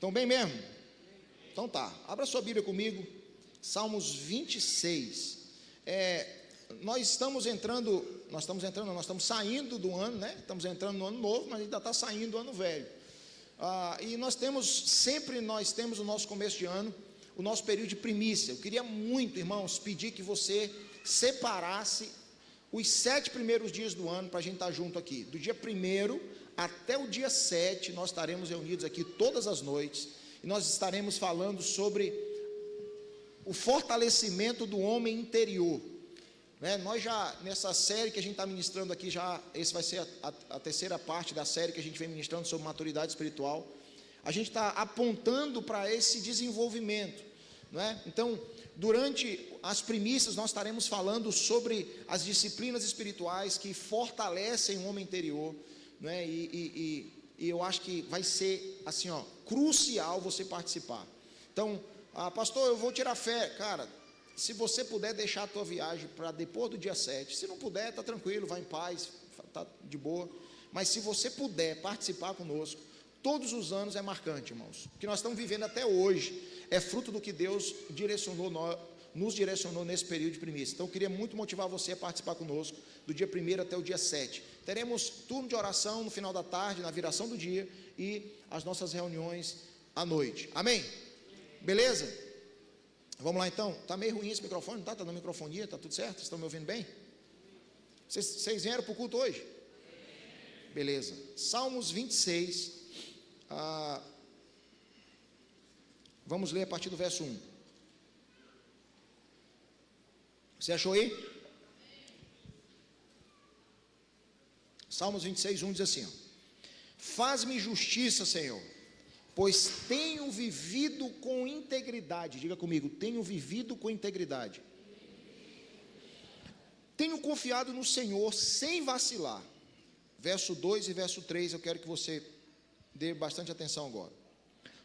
Estão bem mesmo? Então tá, abra sua Bíblia comigo, Salmos 26. Nós estamos saindo do ano, né? Estamos entrando no ano novo, mas ainda está saindo do ano velho. E nós temos o nosso começo de ano, o nosso período de primícia. Eu queria muito, irmãos, pedir que você separasse os 7 primeiros dias do ano para a gente estar junto aqui. Do dia 1º até o dia 7, nós estaremos reunidos aqui todas as noites, e nós estaremos falando sobre o fortalecimento do homem interior. Nós já, nessa série que a gente está ministrando aqui, esse vai ser a terceira parte da série que a gente vem ministrando sobre maturidade espiritual. A gente está apontando para esse desenvolvimento, Então, durante as primícias, nós estaremos falando sobre as disciplinas espirituais que fortalecem o homem interior, E eu acho que vai ser assim, crucial você participar. Então, pastor, eu vou tirar férias. Cara, se você puder deixar a tua viagem para depois do dia 7, se não puder, está tranquilo, vai em paz, está de boa. Mas se você puder participar conosco, todos os anos é marcante, irmãos. O que nós estamos vivendo até hoje é fruto do que Deus nos direcionou nesse período de primícia. Então eu queria muito motivar você a participar conosco do dia 1º até o dia 7. Teremos turno de oração no final da tarde, na viração do dia, e as nossas reuniões à noite. Amém? Beleza? Vamos lá então. Está meio ruim esse microfone, não está? Está na microfonia, está tudo certo? Vocês estão me ouvindo bem? Vocês vieram para o culto hoje? Beleza. Salmos 26. Vamos ler a partir do verso 1. Você achou aí? Salmos 26, 1 diz assim: faz-me justiça, Senhor, pois tenho vivido com integridade. Diga comigo, tenho vivido com integridade. Tenho confiado no Senhor sem vacilar. Verso 2 e verso 3, eu quero que você dê bastante atenção agora.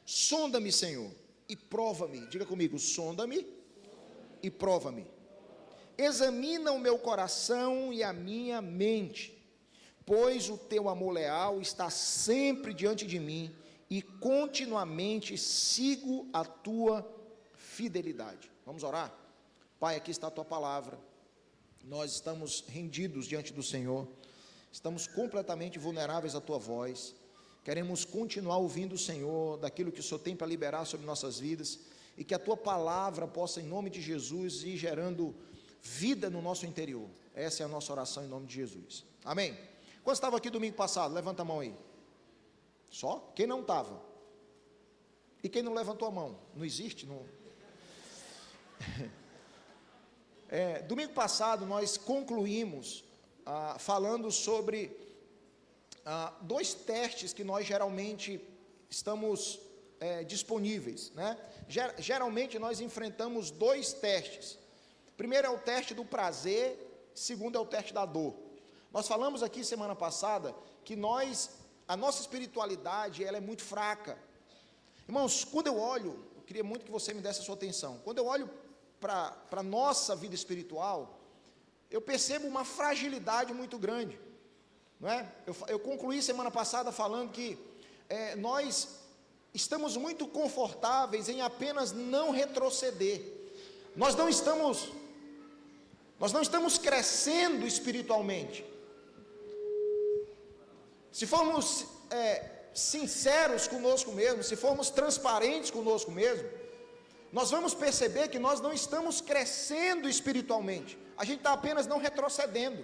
Sonda-me, Senhor, e prova-me. Diga comigo, sonda-me e prova-me. Examina o meu coração e a minha mente, pois o teu amor leal está sempre diante de mim, e continuamente sigo a tua fidelidade. Vamos orar? Pai, aqui está a tua palavra. Nós estamos rendidos diante do Senhor, estamos completamente vulneráveis à tua voz. Queremos continuar ouvindo o Senhor, daquilo que o Senhor tem para liberar sobre nossas vidas, e que a tua palavra possa, em nome de Jesus, ir gerando vida no nosso interior. Essa é a nossa oração em nome de Jesus. Amém? Quando estava aqui domingo passado? Levanta a mão aí. Só? Quem não estava? E quem não levantou a mão? Não existe? Não. Domingo passado nós concluímos falando sobre 2 testes que nós geralmente estamos disponíveis, Geralmente nós enfrentamos 2 testes. Primeiro é o teste do prazer, segundo é o teste da dor. Nós falamos aqui semana passada que a nossa espiritualidade ela é muito fraca. Irmãos, quando eu queria muito que você me desse a sua atenção. Quando eu olho para a nossa vida espiritual, eu percebo uma fragilidade muito grande. Eu concluí semana passada falando que nós estamos muito confortáveis em apenas não retroceder. Nós não estamos crescendo espiritualmente. Se formos sinceros conosco mesmo, se formos transparentes conosco mesmo, nós vamos perceber que nós não estamos crescendo espiritualmente, a gente está apenas não retrocedendo.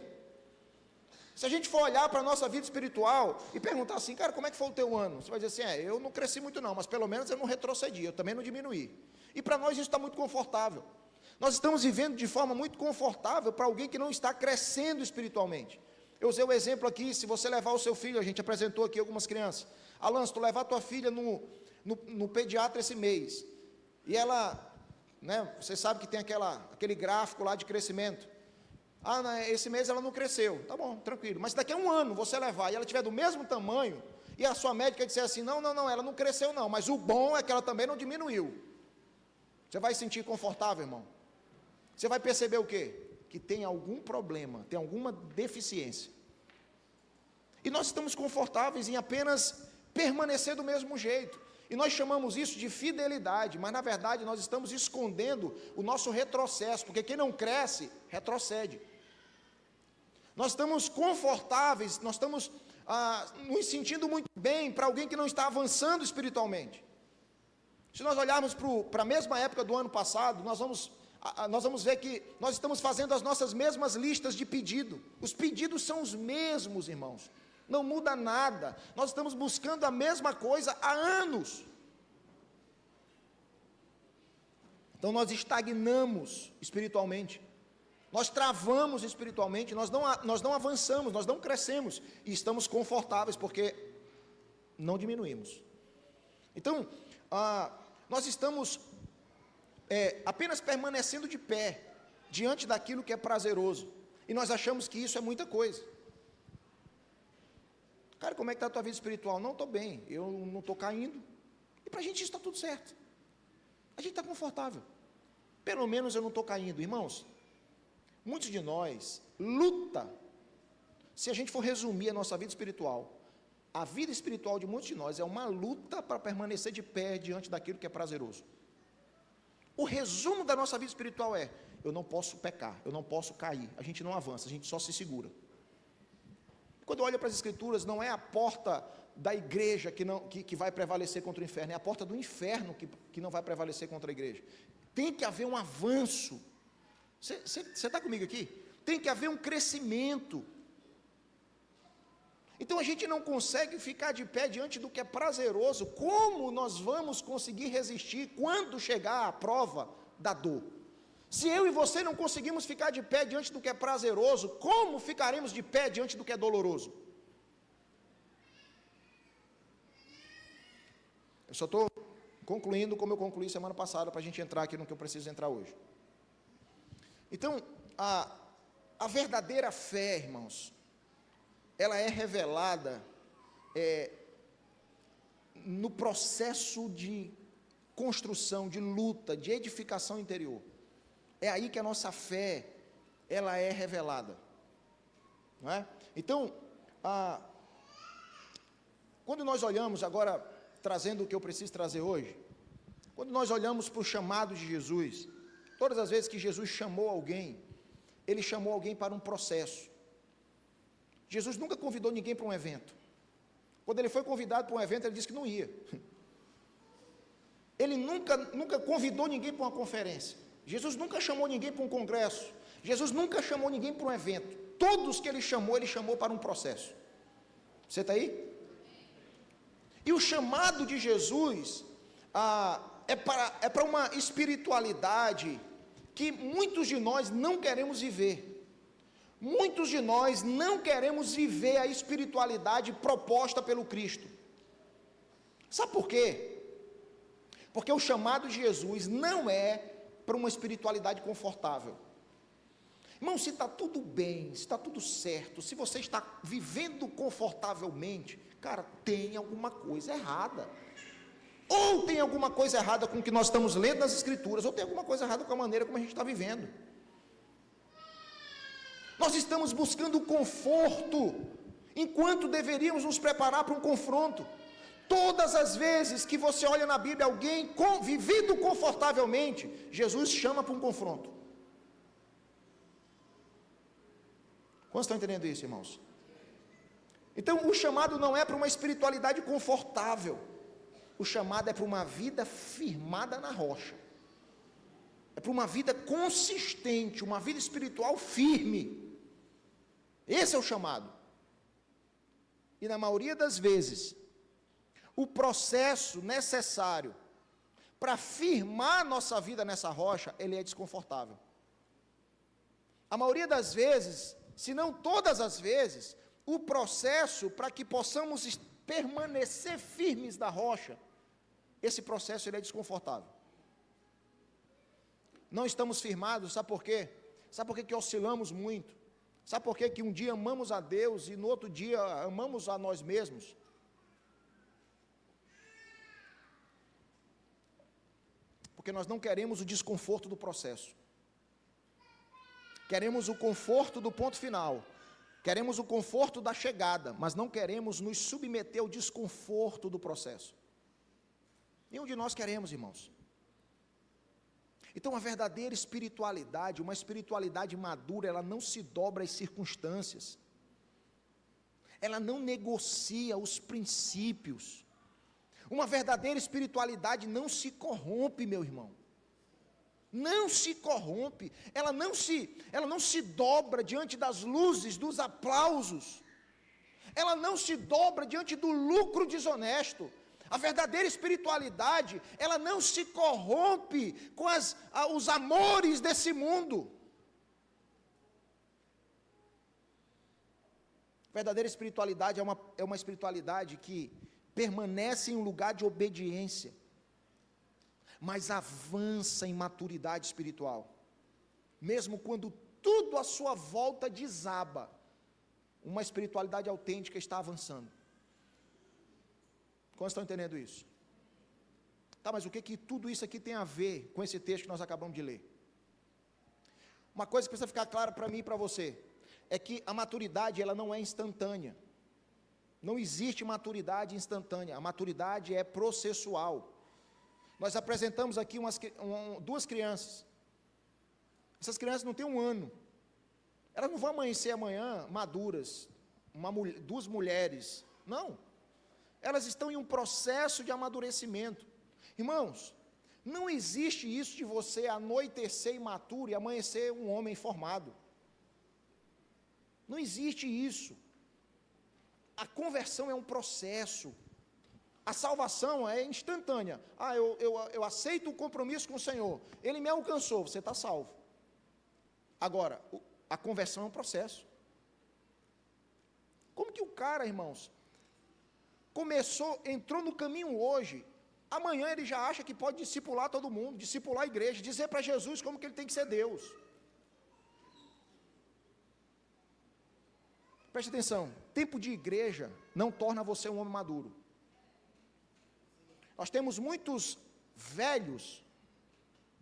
Se a gente for olhar para a nossa vida espiritual e perguntar assim, cara, como é que foi o teu ano? Você vai dizer assim, eu não cresci muito não, mas pelo menos eu não retrocedi, eu também não diminuí. E para nós isso está muito confortável. Nós estamos vivendo de forma muito confortável para alguém que não está crescendo espiritualmente. Eu usei o exemplo aqui, se você levar o seu filho, a gente apresentou aqui algumas crianças. Alan, se tu levar a tua filha no pediatra esse mês, e ela, você sabe que tem aquele gráfico lá de crescimento. Esse mês ela não cresceu, tá bom, tranquilo. Mas daqui a um ano você levar e ela tiver do mesmo tamanho, e a sua médica disser assim, não, ela não cresceu não, mas o bom é que ela também não diminuiu. Você vai se sentir confortável, irmão? Você vai perceber o quê? Que tem algum problema, tem alguma deficiência. E nós estamos confortáveis em apenas permanecer do mesmo jeito. E nós chamamos isso de fidelidade, mas na verdade nós estamos escondendo o nosso retrocesso, porque quem não cresce, retrocede. Nós estamos confortáveis, nós estamos nos sentindo muito bem para alguém que não está avançando espiritualmente. Se nós olharmos para a mesma época do ano passado, nós vamos ver que nós estamos fazendo as nossas mesmas listas de pedido. Os pedidos são os mesmos, irmãos. Não muda nada. Nós estamos buscando a mesma coisa há anos. Então nós estagnamos espiritualmente. Nós travamos espiritualmente, nós não avançamos, nós não crescemos e estamos confortáveis porque não diminuímos. Então, nós estamos apenas permanecendo de pé diante daquilo que é prazeroso e nós achamos que isso é muita coisa. Cara, como é que está a tua vida espiritual? Não, estou bem, eu não estou caindo. E para a gente isso está tudo certo. A gente está confortável. Pelo menos eu não estou caindo, irmãos. Muitos de nós luta. Se a gente for resumir a nossa vida espiritual, a vida espiritual de muitos de nós é uma luta para permanecer de pé diante daquilo que é prazeroso. O resumo da nossa vida espiritual é: eu não posso pecar, eu não posso cair, a gente não avança, a gente só se segura. Quando eu olho para as escrituras, não é a porta da igreja que vai prevalecer contra o inferno, é a porta do inferno que não vai prevalecer contra a igreja. Tem que haver um avanço. Você está comigo aqui? Tem que haver um crescimento. Então a gente não consegue ficar de pé diante do que é prazeroso. Como nós vamos conseguir resistir quando chegar a prova da dor? Se eu e você não conseguimos ficar de pé diante do que é prazeroso, como ficaremos de pé diante do que é doloroso? Eu só estou concluindo como eu concluí semana passada, para a gente entrar aqui no que eu preciso entrar hoje. Então, a verdadeira fé, irmãos, ela é revelada no processo de construção, de luta, de edificação interior. É aí que a nossa fé, ela é revelada, não é? Então, quando nós olhamos agora, trazendo o que eu preciso trazer hoje, quando nós olhamos para o chamado de Jesus, todas as vezes que Jesus chamou alguém, ele chamou alguém para um processo. Jesus nunca convidou ninguém para um evento. Quando ele foi convidado para um evento, ele disse que não ia. Ele nunca convidou ninguém para uma conferência. Jesus nunca chamou ninguém para um congresso. Jesus nunca chamou ninguém para um evento. Todos que ele chamou para um processo. Você está aí? E o chamado de Jesus é para uma espiritualidade que muitos de nós não queremos viver. Muitos de nós não queremos viver a espiritualidade proposta pelo Cristo. Sabe por quê? Porque o chamado de Jesus não é para uma espiritualidade confortável. Irmão, se está tudo bem, se está tudo certo, se você está vivendo confortavelmente, cara, tem alguma coisa errada. Ou tem alguma coisa errada com o que nós estamos lendo nas Escrituras, ou tem alguma coisa errada com a maneira como a gente está vivendo. Nós estamos buscando conforto, enquanto deveríamos nos preparar para um confronto. Todas as vezes que você olha na Bíblia alguém vivendo confortavelmente, Jesus chama para um confronto. Quantos estão entendendo isso, irmãos? Então, o chamado não é para uma espiritualidade confortável. O chamado é para uma vida firmada na rocha. É para uma vida consistente, uma vida espiritual firme. Esse é o chamado. E na maioria das vezes, o processo necessário para firmar nossa vida nessa rocha, ele é desconfortável. A maioria das vezes, se não todas as vezes, o processo para que possamos permanecer firmes na rocha, esse processo ele é desconfortável. Não estamos firmados, sabe por quê? Sabe por quê que oscilamos muito? Sabe por quê que um dia amamos a Deus e no outro dia amamos a nós mesmos? Porque nós não queremos o desconforto do processo. Queremos o conforto do ponto final. Queremos o conforto da chegada, mas não queremos nos submeter ao desconforto do processo. Nenhum de nós queremos, irmãos. Então, a verdadeira espiritualidade, uma espiritualidade madura, ela não se dobra às circunstâncias, ela não negocia os princípios. Uma verdadeira espiritualidade não se corrompe, meu irmão. Não se corrompe, ela não se dobra diante das luzes, dos aplausos, ela não se dobra diante do lucro desonesto. A verdadeira espiritualidade, ela não se corrompe com os amores desse mundo. A verdadeira espiritualidade é uma espiritualidade que permanece em um lugar de obediência, mas avança em maturidade espiritual. Mesmo quando tudo à sua volta desaba, uma espiritualidade autêntica está avançando. Como estão entendendo isso? Tá, mas o que tudo isso aqui tem a ver com esse texto que nós acabamos de ler? Uma coisa que precisa ficar clara para mim e para você, é que a maturidade, ela não é instantânea. Não existe maturidade instantânea, a maturidade é processual. Nós apresentamos aqui duas crianças. Essas crianças não têm 1 ano. Elas não vão amanhecer amanhã maduras, duas mulheres. Não. Elas estão em um processo de amadurecimento. Irmãos, não existe isso de você anoitecer imaturo e amanhecer um homem formado. Não existe isso. A conversão é um processo. A salvação é instantânea. Eu aceito o compromisso com o Senhor. Ele me alcançou, você está salvo. Agora, a conversão é um processo. Como que o cara, irmãos, entrou no caminho hoje, amanhã ele já acha que pode discipular todo mundo, discipular a igreja, dizer para Jesus como que ele tem que ser Deus. Preste atenção, tempo de igreja não torna você um homem maduro. Nós temos muitos velhos,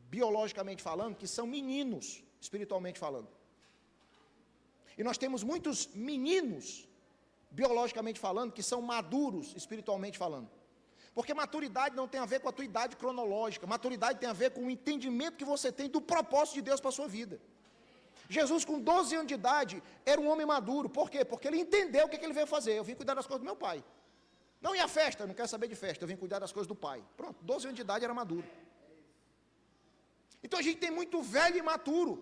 biologicamente falando, que são meninos, espiritualmente falando. E nós temos muitos meninos, biologicamente falando, que são maduros, espiritualmente falando. Porque maturidade não tem a ver com a tua idade cronológica, maturidade tem a ver com o entendimento que você tem do propósito de Deus para a sua vida. Jesus, com 12 anos de idade, era um homem maduro. Por quê? Porque ele entendeu o que ele veio fazer. Eu vim cuidar das coisas do meu pai. Não ia à festa, eu não quero saber de festa, eu vim cuidar das coisas do pai. Pronto, 12 anos de idade era maduro. Então a gente tem muito velho e imaturo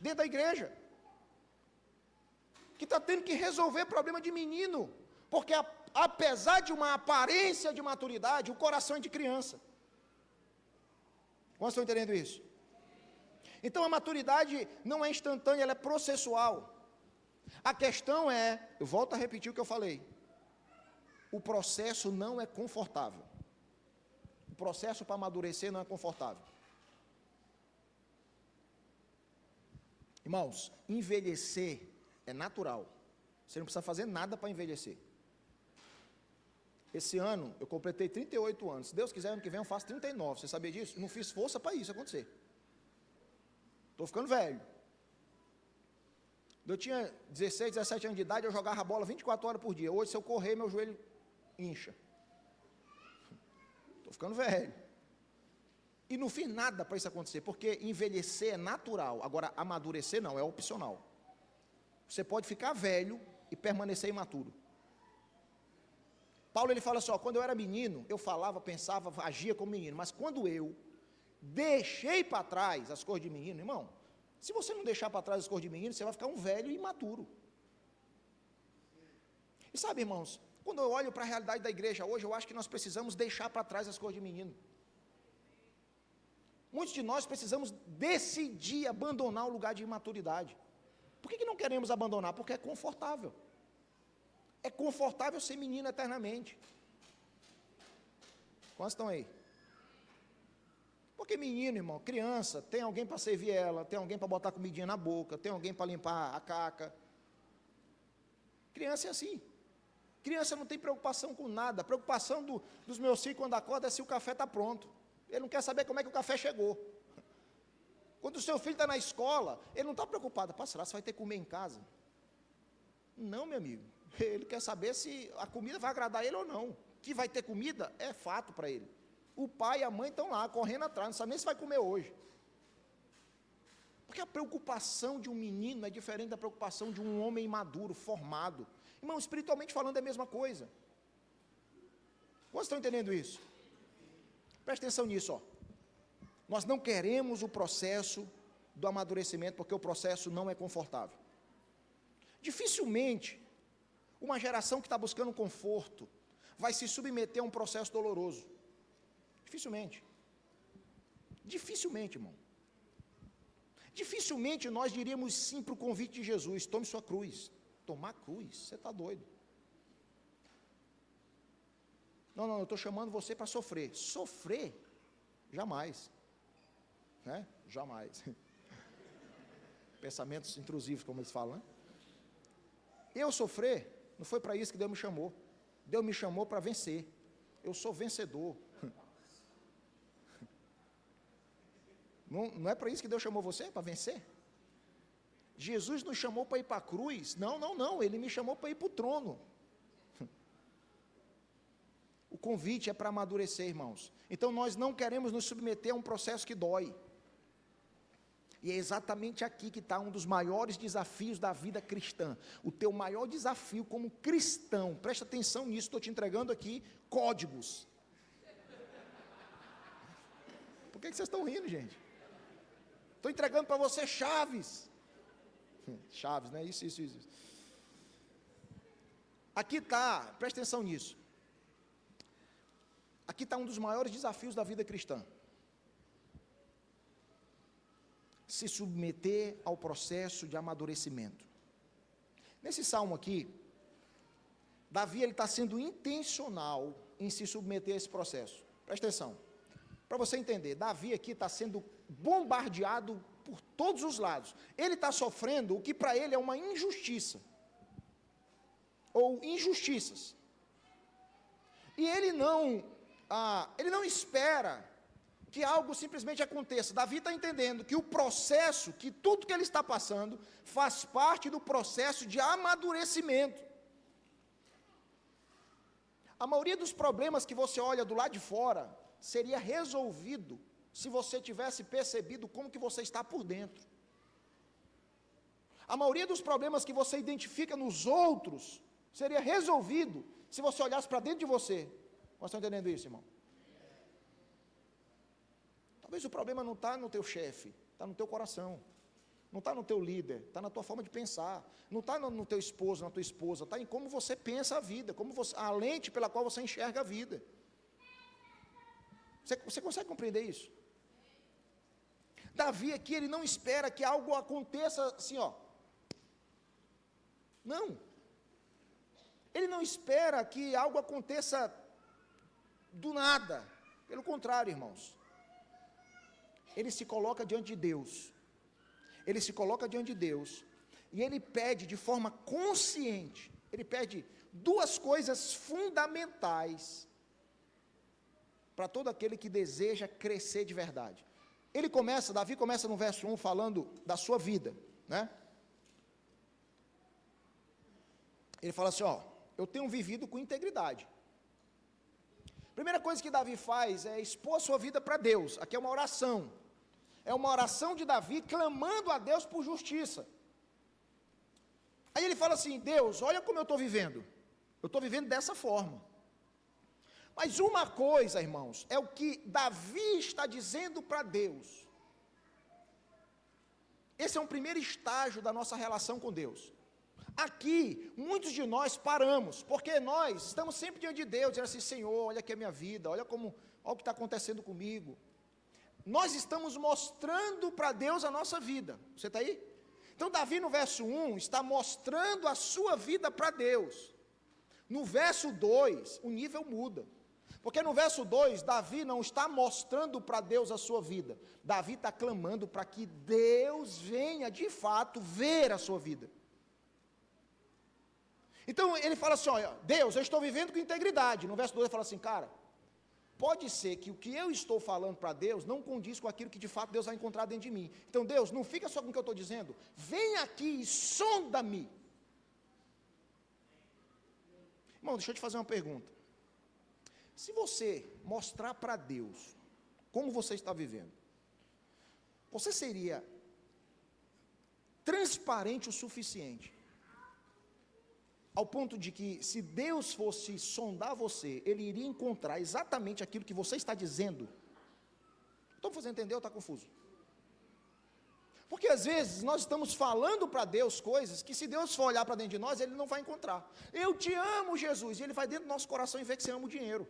dentro da igreja, que está tendo que resolver problema de menino, porque apesar de uma aparência de maturidade, o coração é de criança. Como estão entendendo isso? Então a maturidade não é instantânea, ela é processual. A questão é, eu volto a repetir o que eu falei, o processo não é confortável. O processo para amadurecer não é confortável. Irmãos, envelhecer é natural. Você não precisa fazer nada para envelhecer. Esse ano, eu completei 38 anos. Se Deus quiser, ano que vem eu faço 39. Você sabia disso? Não fiz força para isso acontecer. Estou ficando velho. Eu tinha 16, 17 anos de idade, eu jogava a bola 24 horas por dia. Hoje, se eu correr, meu joelho incha. Estou ficando velho. E não fiz nada para isso acontecer, porque envelhecer é natural. Agora, amadurecer não, é opcional. Você pode ficar velho e permanecer imaturo. Paulo, ele fala assim, quando eu era menino, eu falava, pensava, agia como menino, mas quando eu deixei para trás as coisas de menino, irmão, se você não deixar para trás as coisas de menino, você vai ficar um velho imaturo. E sabe, irmãos, quando eu olho para a realidade da igreja hoje, eu acho que nós precisamos deixar para trás as coisas de menino. Muitos de nós precisamos decidir abandonar o lugar de imaturidade. Por que não queremos abandonar? Porque é confortável. É confortável ser menino eternamente. Quantos estão aí? Porque menino, irmão, criança, tem alguém para servir ela, tem alguém para botar comidinha na boca, tem alguém para limpar a caca. Criança é assim. Criança não tem preocupação com nada. A preocupação dos meus filhos quando acorda é se o café está pronto. Ele não quer saber como é que o café chegou. Quando o seu filho está na escola, ele não está preocupado. Será que você vai ter que comer em casa? Não, meu amigo. Ele quer saber se a comida vai agradar ele ou não. Que vai ter comida é fato para ele. O pai e a mãe estão lá, correndo atrás, não sabe nem se vai comer hoje. Porque a preocupação de um menino é diferente da preocupação de um homem maduro, formado. Irmão, espiritualmente falando é a mesma coisa. Vocês estão entendendo isso? Presta atenção nisso, ó. Nós não queremos o processo do amadurecimento, porque o processo não é confortável. Dificilmente, uma geração que está buscando conforto, vai se submeter a um processo doloroso. Dificilmente. Dificilmente, irmão. Dificilmente nós diríamos sim para o convite de Jesus: tome sua cruz. Tomar cruz? Você está doido. Não, eu estou chamando você para sofrer. Sofrer? Jamais. Né? Jamais. Pensamentos intrusivos, como eles falam, né? Eu sofrer, não foi para isso que Deus me chamou. Deus me chamou para vencer. Eu sou vencedor. Não é para isso que Deus chamou você? Para vencer? Jesus nos chamou para ir para a cruz? Não, Ele me chamou para ir para o trono. O convite é para amadurecer, irmãos. Então nós não queremos nos submeter a um processo que dói. E é exatamente aqui que está um dos maiores desafios da vida cristã. O teu maior desafio como cristão, presta atenção nisso, estou te entregando aqui códigos. Por que vocês estão rindo, gente? Estou entregando para você chaves. Chaves, né? Isso. Aqui está, presta atenção nisso. Aqui está um dos maiores desafios da vida cristã. Se submeter ao processo de amadurecimento. Nesse salmo aqui, Davi ele está sendo intencional em se submeter a esse processo. Presta atenção. Para você entender, Davi aqui está sendo bombardeado por todos os lados. Ele está sofrendo o que para ele é uma injustiça. Ou injustiças. E ele não espera que algo simplesmente aconteça. Davi está entendendo que o processo, que tudo que ele está passando, faz parte do processo de amadurecimento. A maioria dos problemas que você olha do lado de fora, seria resolvido, se você tivesse percebido como que você está por dentro. A maioria dos problemas que você identifica nos outros, seria resolvido, se você olhasse para dentro de você. Vocês estão entendendo isso, irmão? Talvez o problema não está no teu chefe, está no teu coração. Não está no teu líder, está na tua forma de pensar. Não está no teu esposo, na tua esposa, está em como você pensa a vida, a lente pela qual você enxerga a vida. Você consegue compreender isso? Davi aqui, ele não espera que algo aconteça assim, ó. Não. Ele não espera que algo aconteça do nada. Pelo contrário, irmãos. Ele se coloca diante de Deus. Ele se coloca diante de Deus. E ele pede de forma consciente. Ele pede duas coisas fundamentais para todo aquele que deseja crescer de verdade. Davi começa no verso 1 falando da sua vida, né? Ele fala assim, ó, eu tenho vivido com integridade. Primeira coisa que Davi faz é expor a sua vida para Deus. Aqui é uma oração. É uma oração de Davi clamando a Deus por justiça. Aí ele fala assim, Deus, olha como eu estou vivendo. Eu estou vivendo dessa forma. Mas uma coisa, irmãos, é o que Davi está dizendo para Deus. Esse é um primeiro estágio da nossa relação com Deus. Aqui, muitos de nós paramos, porque nós estamos sempre diante de Deus, dizendo assim, Senhor, olha aqui a minha vida, olha o que está acontecendo comigo. Nós estamos mostrando para Deus a nossa vida. Você está aí? Então, Davi no verso 1, está mostrando a sua vida para Deus. No verso 2, o nível muda. Porque no verso 2, Davi não está mostrando para Deus a sua vida. Davi está clamando para que Deus venha, de fato, ver a sua vida. Então, ele fala assim, olha, Deus, eu estou vivendo com integridade. No verso 2, ele fala assim, cara, pode ser que o que eu estou falando para Deus não condiz com aquilo que, de fato, Deus vai encontrar dentro de mim. Então, Deus, não fica só com o que eu estou dizendo. Vem aqui e sonda-me. Irmão, deixa eu te fazer uma pergunta. Se você mostrar para Deus como você está vivendo, você seria transparente o suficiente, ao ponto de que, se Deus fosse sondar você, Ele iria encontrar exatamente aquilo que você está dizendo? Estou fazendo entender ou está confuso? Porque às vezes nós estamos falando para Deus coisas que, se Deus for olhar para dentro de nós, Ele não vai encontrar. Eu te amo, Jesus, e Ele vai dentro do nosso coração e vê que você ama o dinheiro.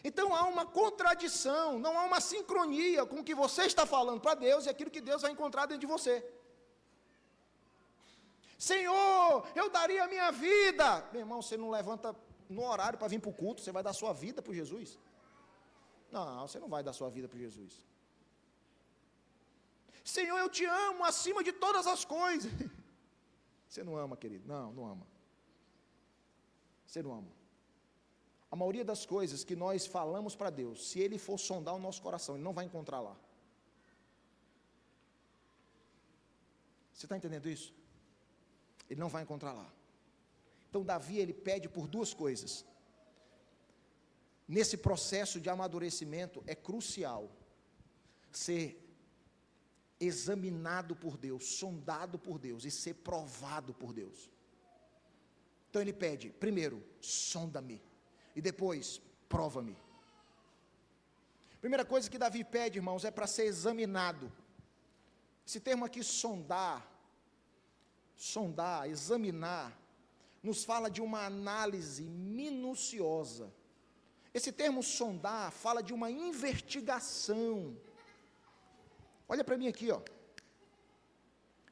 Então há uma contradição, não há uma sincronia com o que você está falando para Deus e aquilo que Deus vai encontrar dentro de você. Senhor, eu daria a minha vida. Meu irmão, você não levanta no horário para vir para o culto, você vai dar sua vida para Jesus? Não, você não vai dar sua vida para Jesus. Senhor, eu te amo acima de todas as coisas. Você não ama, querido? Não, não ama. Você não ama. A maioria das coisas que nós falamos para Deus, se Ele for sondar o nosso coração, Ele não vai encontrar lá. Você está entendendo isso? Ele não vai encontrar lá. Então Davi, ele pede por duas coisas. Nesse processo de amadurecimento é crucial ser examinado por Deus, sondado por Deus e ser provado por Deus. Então ele pede, primeiro, sonda-me, e depois, prova-me. Primeira coisa que Davi pede, irmãos, é para ser examinado. Esse termo aqui, sondar, examinar, nos fala de uma análise minuciosa. Esse termo sondar fala de uma investigação. Olha para mim aqui, ó.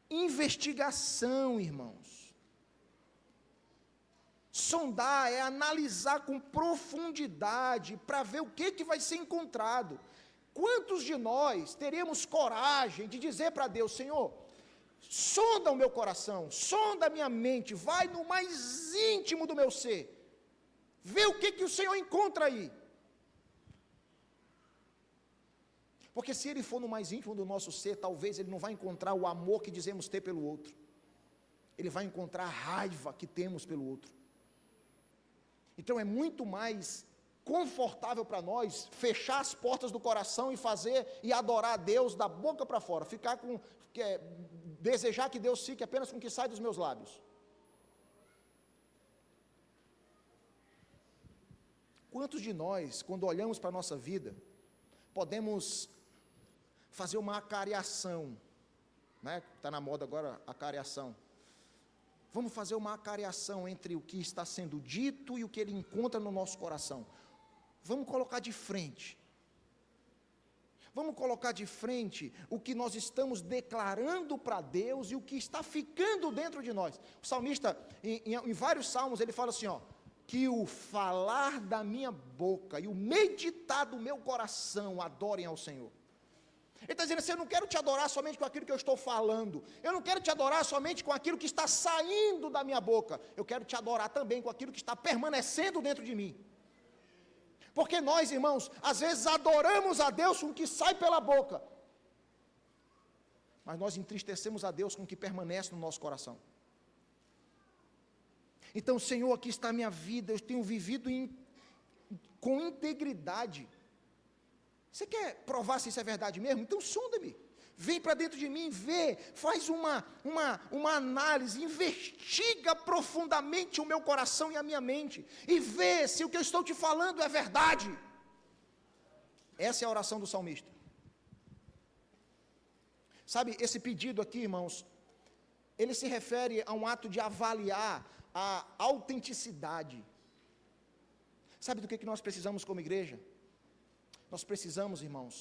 Investigação, irmãos. Sondar é analisar com profundidade para ver o que vai ser encontrado. Quantos de nós teríamos coragem de dizer para Deus, Senhor, sonda o meu coração, sonda a minha mente, vai no mais íntimo do meu ser, vê o que o Senhor encontra aí. Porque se Ele for no mais íntimo do nosso ser, talvez Ele não vai encontrar o amor que dizemos ter pelo outro, Ele vai encontrar a raiva que temos pelo outro. Então é muito mais confortável para nós fechar as portas do coração e fazer e adorar a Deus da boca para fora, ficar com, desejar que Deus fique apenas com o que sai dos meus lábios. Quantos de nós, quando olhamos para a nossa vida, podemos fazer uma acariação, né? Está na moda agora a acariação. Vamos fazer uma acariação entre o que está sendo dito e o que Ele encontra no nosso coração. Vamos colocar de frente. Vamos colocar de frente o que nós estamos declarando para Deus e o que está ficando dentro de nós. O salmista, em vários salmos, ele fala assim, ó, que o falar da minha boca e o meditar do meu coração adorem ao Senhor. Ele está dizendo assim, eu não quero te adorar somente com aquilo que eu estou falando, eu não quero te adorar somente com aquilo que está saindo da minha boca, eu quero te adorar também com aquilo que está permanecendo dentro de mim. Porque nós, irmãos, às vezes adoramos a Deus com o que sai pela boca, mas nós entristecemos a Deus com o que permanece no nosso coração. Então, Senhor, aqui está a minha vida, eu tenho vivido com integridade. Você quer provar se isso é verdade mesmo? Então sonda-me, vem para dentro de mim, vê, faz uma análise, investiga profundamente o meu coração e a minha mente, e vê se o que eu estou te falando é verdade. Essa é a oração do salmista. Sabe, esse pedido aqui, irmãos, ele se refere a um ato de avaliar a autenticidade. Sabe do que nós precisamos como igreja? Nós precisamos, irmãos,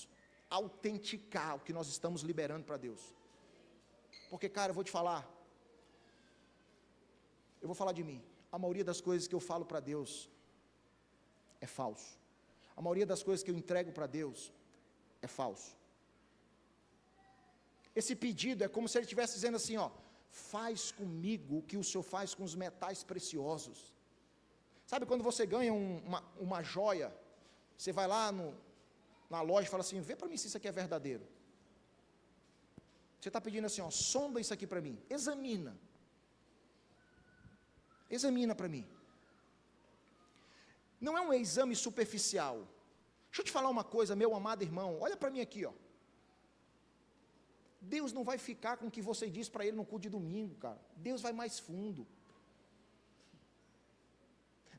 autenticar o que nós estamos liberando para Deus. Porque, cara, eu vou falar de mim. A maioria das coisas que eu falo para Deus é falso. A maioria das coisas que eu entrego para Deus é falso. Esse pedido é como se Ele estivesse dizendo assim, ó, faz comigo o que o Senhor faz com os metais preciosos. Sabe quando você ganha uma joia, você vai lá na loja e fala assim, vê para mim se isso aqui é verdadeiro. Você está pedindo assim, ó, sonda isso aqui para mim, examina para mim. não é um exame superficial. Deixa eu te falar uma coisa, meu amado irmão, olha para mim aqui, ó. Deus não vai ficar com o que você diz para Ele no culto de domingo, cara. Deus vai mais fundo.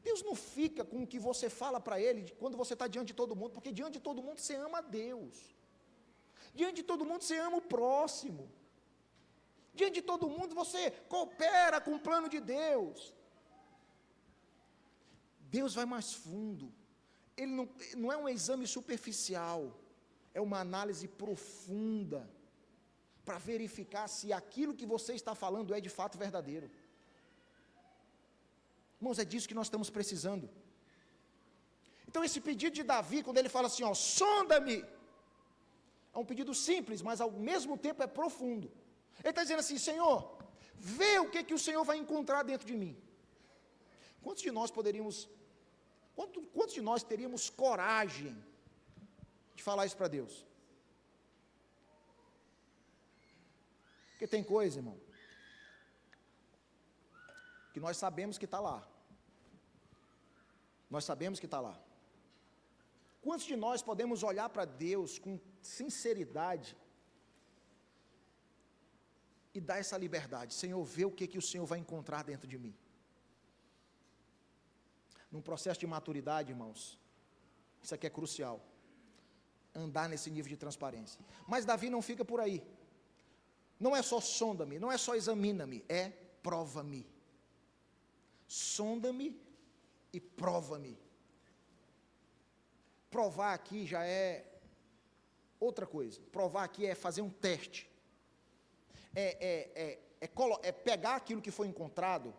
Deus não fica com o que você fala para Ele quando você está diante de todo mundo, porque diante de todo mundo você ama a Deus. Diante de todo mundo você ama o próximo. Diante de todo mundo você coopera com o plano de Deus. Deus vai mais fundo. Ele não é um exame superficial, é uma análise profunda, para verificar se aquilo que você está falando é de fato verdadeiro. Irmãos, é disso que nós estamos precisando. Então esse pedido de Davi, quando ele fala assim, ó, sonda-me, é um pedido simples, mas ao mesmo tempo é profundo. Ele está dizendo assim, Senhor, vê o que o Senhor vai encontrar dentro de mim. Quantos de nós teríamos coragem de falar isso para Deus? Porque tem coisa, irmão, que nós sabemos que está lá. Nós sabemos que está lá. Quantos de nós podemos olhar para Deus com sinceridade e dar essa liberdade? Senhor, vê o que o Senhor vai encontrar dentro de mim. Num processo de maturidade, irmãos, isso aqui é crucial. Andar nesse nível de transparência. Mas Davi não fica por aí. Não é só sonda-me, não é só examina-me, é prova-me. Sonda-me e prova-me. Provar aqui já é outra coisa. Provar aqui é fazer um teste. É pegar aquilo que foi encontrado,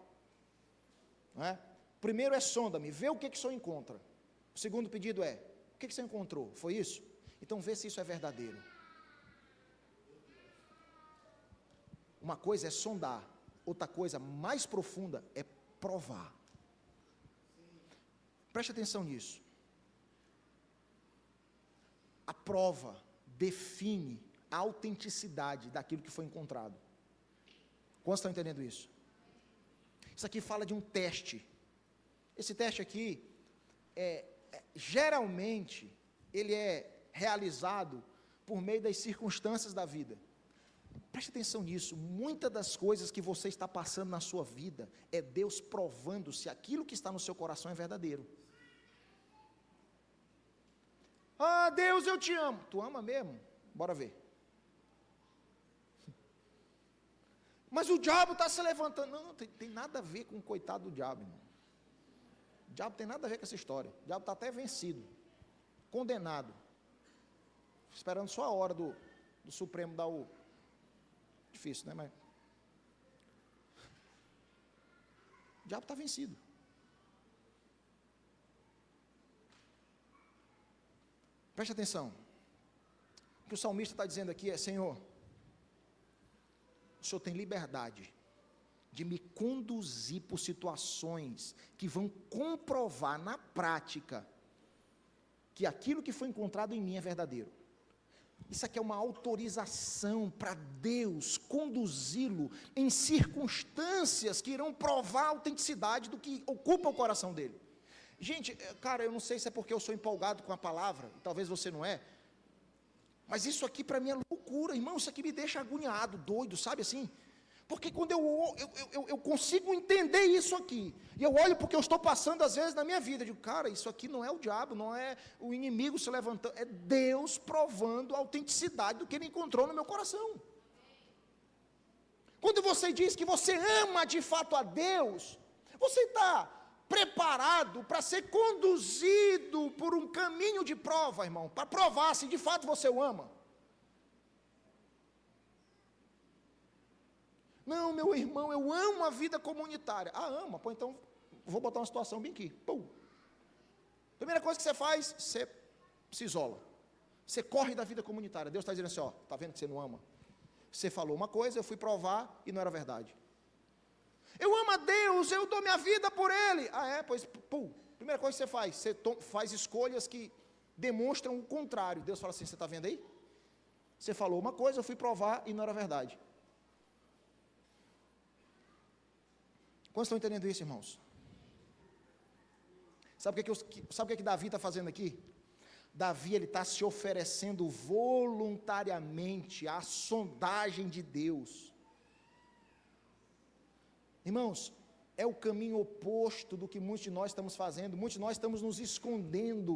não é? Primeiro é sonda-me, vê o que o Senhor encontra. O segundo pedido é, o que você encontrou? Foi isso? Então vê se isso é verdadeiro. Uma coisa é sondar, outra coisa mais profunda é provar. Preste atenção nisso. A prova define a autenticidade daquilo que foi encontrado. Quantos estão entendendo isso? Isso aqui fala de um teste. Esse teste aqui, geralmente, ele é realizado por meio das circunstâncias da vida. Preste atenção nisso, muitas das coisas que você está passando na sua vida, é Deus provando se aquilo que está no seu coração é verdadeiro. Ah, Deus, eu te amo. Tu ama mesmo? Bora ver. Mas o diabo está se levantando. Não, tem nada a ver com o coitado do diabo, irmão. O diabo tem nada a ver com essa história. O diabo está até vencido, condenado, esperando só a hora do Supremo dar o... Difícil, né? Mas o diabo está vencido. Preste atenção. O que o salmista está dizendo aqui é, Senhor, o Senhor tem liberdade de me conduzir por situações que vão comprovar na prática que aquilo que foi encontrado em mim é verdadeiro. Isso aqui é uma autorização para Deus conduzi-lo em circunstâncias que irão provar a autenticidade do que ocupa o coração dele. Gente, cara, eu não sei se é porque eu sou empolgado com a palavra, talvez você não é, mas isso aqui para mim é loucura, irmão, isso aqui me deixa agoniado, doido, sabe assim? Porque quando eu consigo entender isso aqui, e eu olho porque eu estou passando às vezes na minha vida, eu digo, cara, isso aqui não é o diabo, não é o inimigo se levantando, é Deus provando a autenticidade do que Ele encontrou no meu coração. Quando você diz que você ama de fato a Deus, você está preparado para ser conduzido por um caminho de prova, irmão, para provar se de fato você o ama. Não, meu irmão, eu amo a vida comunitária. Ah, ama? Pô, então vou botar uma situação bem aqui. Pum. Primeira coisa que você faz, você se isola. Você corre da vida comunitária. Deus está dizendo assim, ó, está vendo que você não ama? Você falou uma coisa, eu fui provar e não era verdade. Eu amo a Deus, eu dou minha vida por Ele. Ah, é? Pois, pum. Primeira coisa que você faz, você faz escolhas que demonstram o contrário. Deus fala assim, você está vendo aí? Você falou uma coisa, eu fui provar e não era verdade. Quantos estão entendendo isso, irmãos? Sabe o que Davi está fazendo aqui? Davi, ele está se oferecendo voluntariamente à sondagem de Deus. Irmãos, é o caminho oposto do que muitos de nós estamos fazendo. Muitos de nós estamos nos escondendo,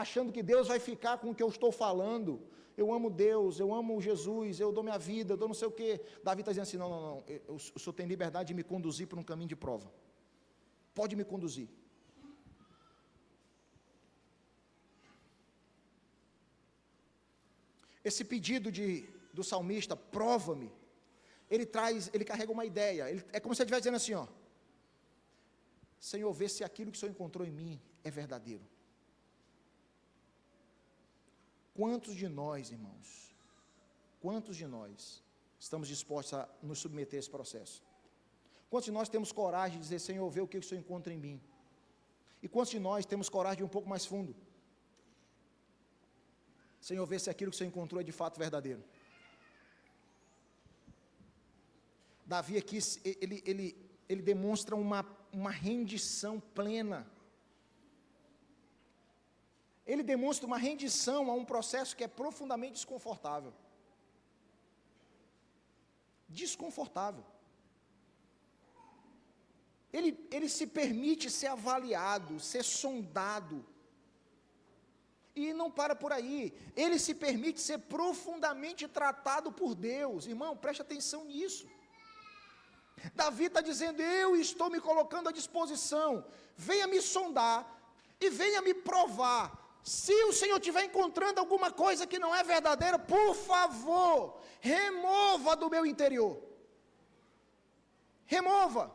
achando que Deus vai ficar com o que eu estou falando. Eu amo Deus, eu amo Jesus, eu dou minha vida, eu dou não sei o quê. Davi está dizendo assim, não, o senhor tem liberdade de me conduzir por um caminho de prova. Pode me conduzir. Esse pedido do salmista, prova-me, ele carrega uma ideia, é como se ele estivesse dizendo assim, ó, Senhor, vê se aquilo que o Senhor encontrou em mim é verdadeiro. Quantos de nós, irmãos, estamos dispostos a nos submeter a esse processo? Quantos de nós temos coragem de dizer, Senhor, vê o que o Senhor encontra em mim? E quantos de nós temos coragem de ir um pouco mais fundo? Senhor, vê se aquilo que o Senhor encontrou é de fato verdadeiro. Davi aqui, ele demonstra uma rendição plena. Ele demonstra uma rendição a um processo que é profundamente desconfortável. Desconfortável. Ele se permite ser avaliado, ser sondado. E não para por aí, ele se permite ser profundamente tratado por Deus. Irmão, preste atenção nisso. Davi está dizendo, eu estou me colocando à disposição, venha me sondar e venha me provar. Se o Senhor estiver encontrando alguma coisa que não é verdadeira, por favor, remova do meu interior. Remova.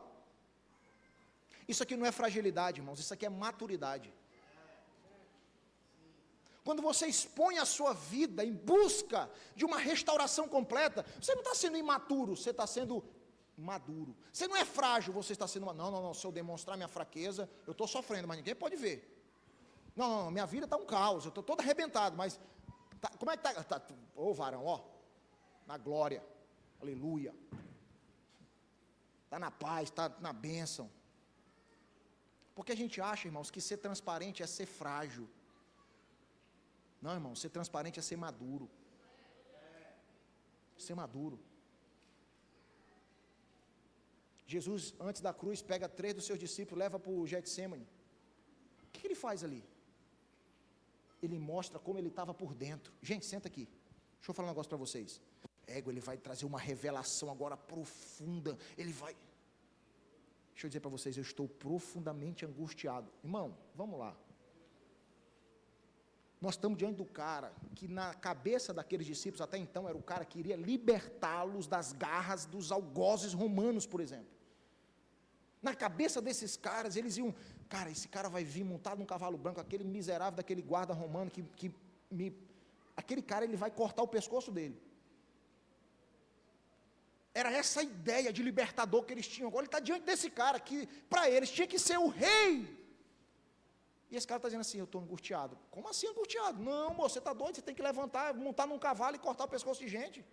Isso aqui não é fragilidade, irmãos, isso aqui é maturidade. Quando você expõe a sua vida em busca de uma restauração completa, você não está sendo imaturo, você está sendo maduro. Você não é frágil, você está sendo... Não, se eu demonstrar minha fraqueza, eu estou sofrendo, mas ninguém pode ver. Não, minha vida está um caos, eu estou todo arrebentado, mas... como é que está? Ô varão, ó, na glória, aleluia. Está na paz, está na bênção. Porque a gente acha, irmãos, que ser transparente é ser frágil. Não, irmão, ser transparente é ser maduro. Ser maduro. Jesus, antes da cruz, pega 3 dos seus discípulos, leva para o Getsemane. O que ele faz ali? Ele mostra como ele estava por dentro. Gente, senta aqui. Deixa eu falar um negócio para vocês. Ele vai trazer uma revelação agora profunda. Deixa eu dizer para vocês, eu estou profundamente angustiado. Irmão, vamos lá. Nós estamos diante do cara que na cabeça daqueles discípulos, até então, era o cara que iria libertá-los das garras dos algozes romanos, por exemplo. Na cabeça desses caras, eles iam, cara, esse cara vai vir montado num cavalo branco, aquele miserável daquele guarda romano, aquele cara, ele vai cortar o pescoço dele. Era essa a ideia de libertador que eles tinham. Agora ele está diante desse cara, que para eles tinha que ser o rei. E esse cara está dizendo assim, eu estou angustiado. Como assim angustiado? Não, moço, você está doido, você tem que levantar, montar num cavalo e cortar o pescoço de gente.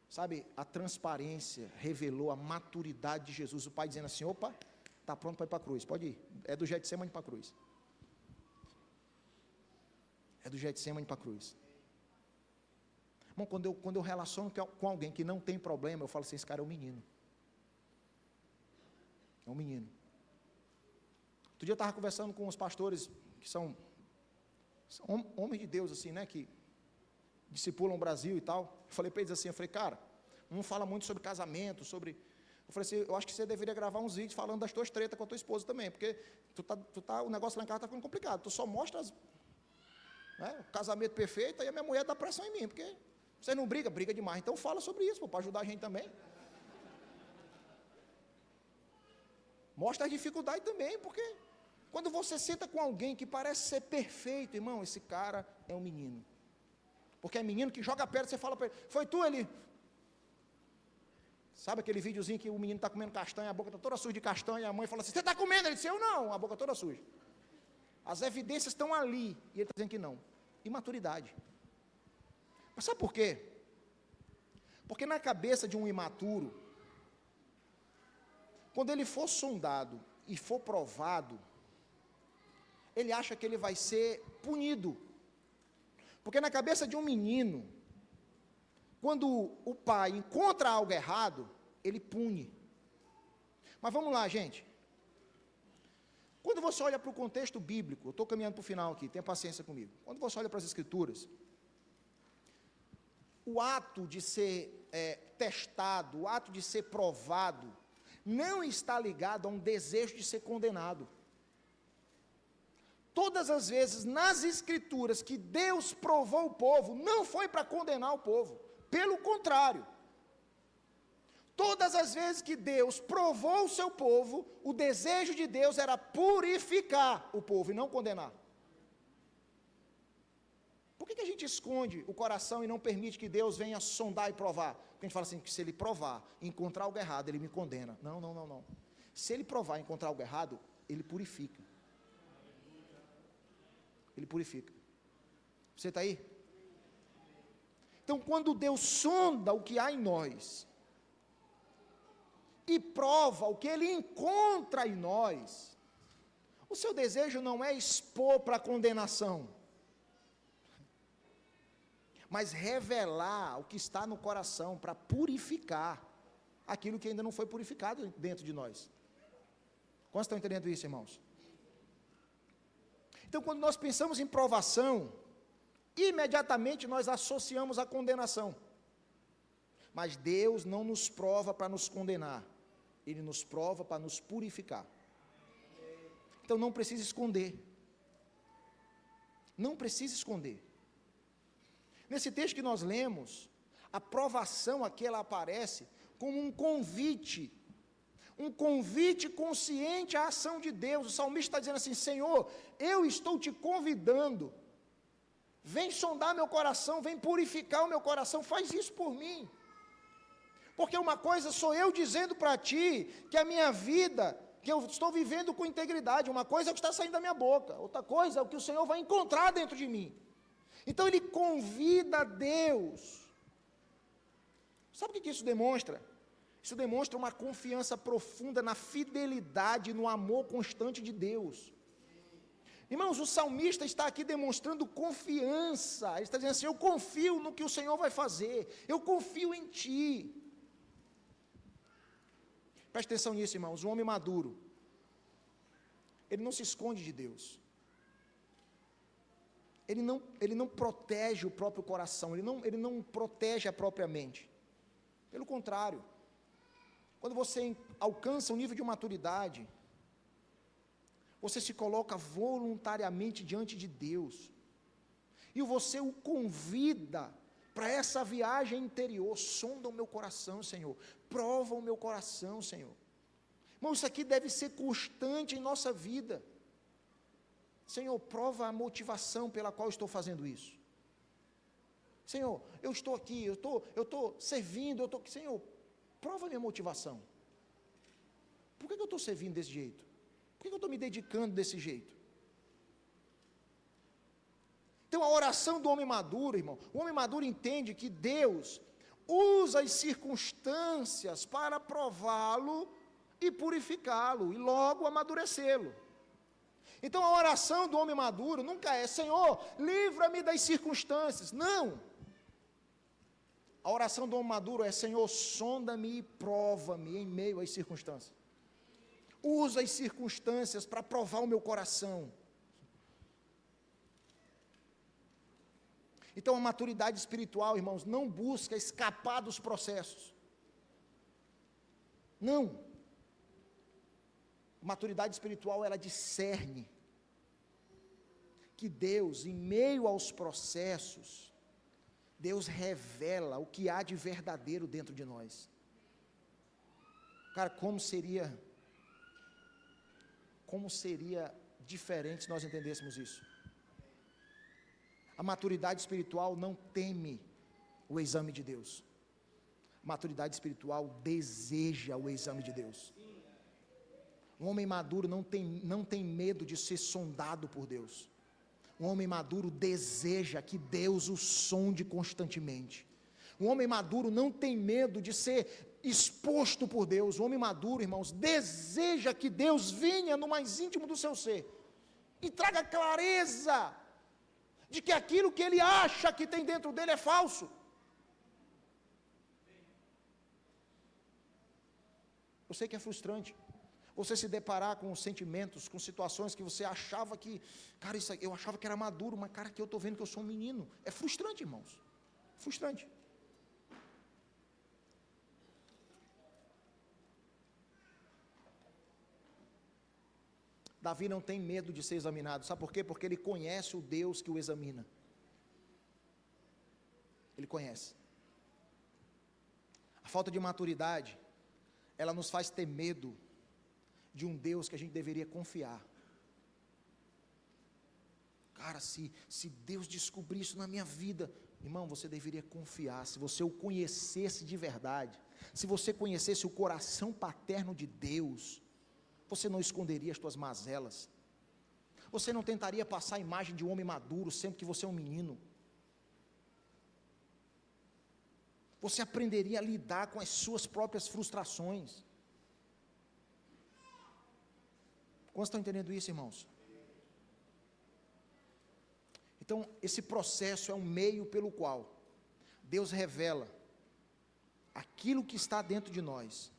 Sabe, a transparência revelou a maturidade de Jesus. O pai dizendo assim, opa, está pronto para ir para a cruz, pode ir. É do Getsemane para a cruz. É do Getsemane para a cruz. Bom, quando eu relaciono com alguém que não tem problema, eu falo assim, esse cara é um menino. É um menino. Outro dia eu estava conversando com uns pastores que são homens de Deus, assim, né, que discipulam o Brasil e tal. Eu falei para eles assim, cara, um fala muito sobre casamento, eu falei assim, eu acho que você deveria gravar uns vídeos falando das tuas tretas com a tua esposa também, porque o negócio lá em casa está ficando complicado, tu só mostra o casamento perfeito, aí a minha mulher dá pressão em mim, porque você não briga demais, então fala sobre isso, para ajudar a gente também. Mostra as dificuldades também, porque quando você senta com alguém que parece ser perfeito, irmão, esse cara é um menino. Porque é menino que joga perto, você fala para ele, foi tu ali? Sabe aquele videozinho que o menino está comendo castanha, a boca está toda suja de castanha, a mãe fala assim, você está comendo? Ele disse, eu não, a boca toda suja. As evidências estão ali, e ele está dizendo que não. Imaturidade. Mas sabe por quê? Porque na cabeça de um imaturo, quando ele for sondado e for provado, ele acha que ele vai ser punido. Porque na cabeça de um menino, quando o pai encontra algo errado, ele pune. Mas vamos lá, gente. Quando você olha para o contexto bíblico, eu estou caminhando para o final aqui, tenha paciência comigo. Quando você olha para as Escrituras, o ato de ser testado, o ato de ser provado, não está ligado a um desejo de ser condenado. Todas as vezes nas Escrituras que Deus provou o povo, não foi para condenar o povo, pelo contrário. Todas as vezes que Deus provou o seu povo, o desejo de Deus era purificar o povo e não condenar. Por que a gente esconde o coração e não permite que Deus venha sondar e provar? Porque a gente fala assim, que se ele provar e encontrar algo errado, ele me condena. Não. Se ele provar e encontrar algo errado, ele purifica. Ele purifica. Você está aí? Então, quando Deus sonda o que há em nós, e prova o que Ele encontra em nós, o seu desejo não é expor para condenação, mas revelar o que está no coração, para purificar aquilo que ainda não foi purificado dentro de nós. Quantos estão entendendo isso, irmãos? Então, quando nós pensamos em provação, imediatamente nós associamos a condenação. Mas Deus não nos prova para nos condenar, Ele nos prova para nos purificar. Então não precisa esconder. Não precisa esconder. Nesse texto que nós lemos, a provação aqui ela aparece como um convite consciente à ação de Deus. O salmista está dizendo assim: Senhor, eu estou te convidando, vem sondar meu coração, vem purificar o meu coração, faz isso por mim. Porque uma coisa sou eu dizendo para ti que a minha vida, que eu estou vivendo com integridade, uma coisa é o que está saindo da minha boca, outra coisa é o que o Senhor vai encontrar dentro de mim. Então ele convida Deus. Sabe o que isso demonstra? Isso demonstra uma confiança profunda na fidelidade, no amor constante de Deus. Irmãos, o salmista está aqui demonstrando confiança. Ele está dizendo assim: eu confio no que o Senhor vai fazer, eu confio em ti. Preste atenção nisso, irmãos. Um homem maduro, ele não se esconde de Deus. Ele não protege o próprio coração, ele não protege a própria mente. Pelo contrário, quando você alcança um nível de maturidade, você se coloca voluntariamente diante de Deus, e você o convida para essa viagem interior. Sonda o meu coração, Senhor, prova o meu coração, Senhor. Irmão, isso aqui deve ser constante em nossa vida. Senhor, prova a motivação pela qual estou fazendo isso. Senhor, eu estou aqui, eu estou servindo, Senhor, prova a minha motivação. Por que eu estou servindo desse jeito? Por que eu estou me dedicando desse jeito? Então a oração do homem maduro, irmão, o homem maduro entende que Deus usa as circunstâncias para prová-lo e purificá-lo, e logo amadurecê-lo. Então a oração do homem maduro nunca é: Senhor, livra-me das circunstâncias. Não. A oração do homem maduro é: Senhor, sonda-me e prova-me em meio às circunstâncias. Usa as circunstâncias para provar o meu coração. Então a maturidade espiritual, irmãos, não busca escapar dos processos. Não. A maturidade espiritual, ela discerne que Deus, em meio aos processos, Deus revela o que há de verdadeiro dentro de nós. Cara, como seria diferente se nós entendêssemos isso? A maturidade espiritual não teme o exame de Deus. A maturidade espiritual deseja o exame de Deus. Um homem maduro não tem medo de ser sondado por Deus. Um homem maduro deseja que Deus o sonde constantemente. Um homem maduro não tem medo de ser exposto por Deus, o homem maduro, irmãos, deseja que Deus venha no mais íntimo do seu ser e traga clareza de que aquilo que ele acha que tem dentro dele é falso. Eu sei que é frustrante você se deparar com sentimentos, com situações que você achava que, cara, isso eu achava que era maduro, mas cara, que eu estou vendo que eu sou um menino. É frustrante, irmãos, frustrante. Davi não tem medo de ser examinado, sabe por quê? Porque ele conhece o Deus que o examina. Ele conhece. A falta de maturidade, ela nos faz ter medo de um Deus que a gente deveria confiar. Cara, se Deus descobrir isso na minha vida, irmão, você deveria confiar. Se você o conhecesse de verdade, se você conhecesse o coração paterno de Deus, você não esconderia as suas mazelas, você não tentaria passar a imagem de um homem maduro, sendo que você é um menino. Você aprenderia a lidar com as suas próprias frustrações. Quantos estão entendendo isso, irmãos? Então, esse processo é um meio pelo qual Deus revela aquilo que está dentro de nós,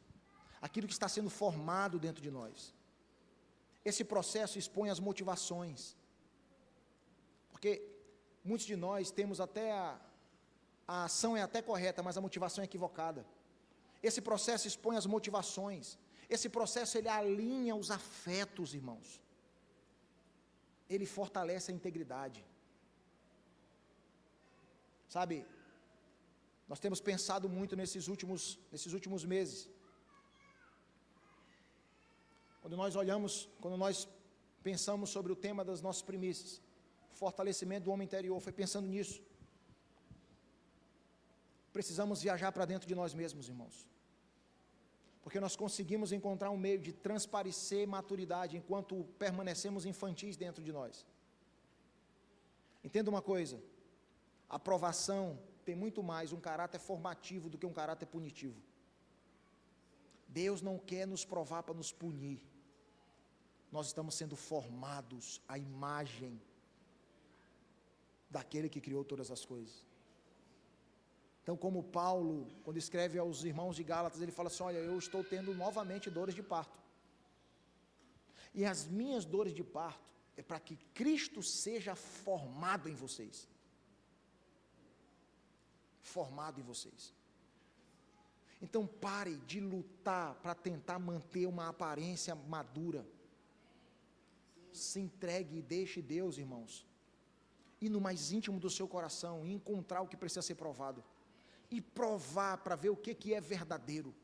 aquilo que está sendo formado dentro de nós. Esse processo expõe as motivações, porque muitos de nós temos até a ação é até correta, mas a motivação é equivocada. Esse processo expõe as motivações, esse processo ele alinha os afetos, irmãos, ele fortalece a integridade. Sabe, nós temos pensado muito nesses últimos meses. Quando nós pensamos sobre o tema das nossas primícias, fortalecimento do homem interior, foi pensando nisso. Precisamos viajar para dentro de nós mesmos, irmãos, porque nós conseguimos encontrar um meio de transparecer maturidade, enquanto permanecemos infantis dentro de nós. Entenda uma coisa, a aprovação tem muito mais um caráter formativo do que um caráter punitivo. Deus não quer nos provar para nos punir. Nós estamos sendo formados à imagem daquele que criou todas as coisas. Então, como Paulo, quando escreve aos irmãos de Gálatas, ele fala assim: olha, eu estou tendo novamente dores de parto, e as minhas dores de parto é para que Cristo seja formado em vocês. Formado em vocês. Então pare de lutar para tentar manter uma aparência madura. Se entregue e deixe Deus, irmãos, ir no mais íntimo do seu coração e encontrar o que precisa ser provado, e provar para ver o que é verdadeiro.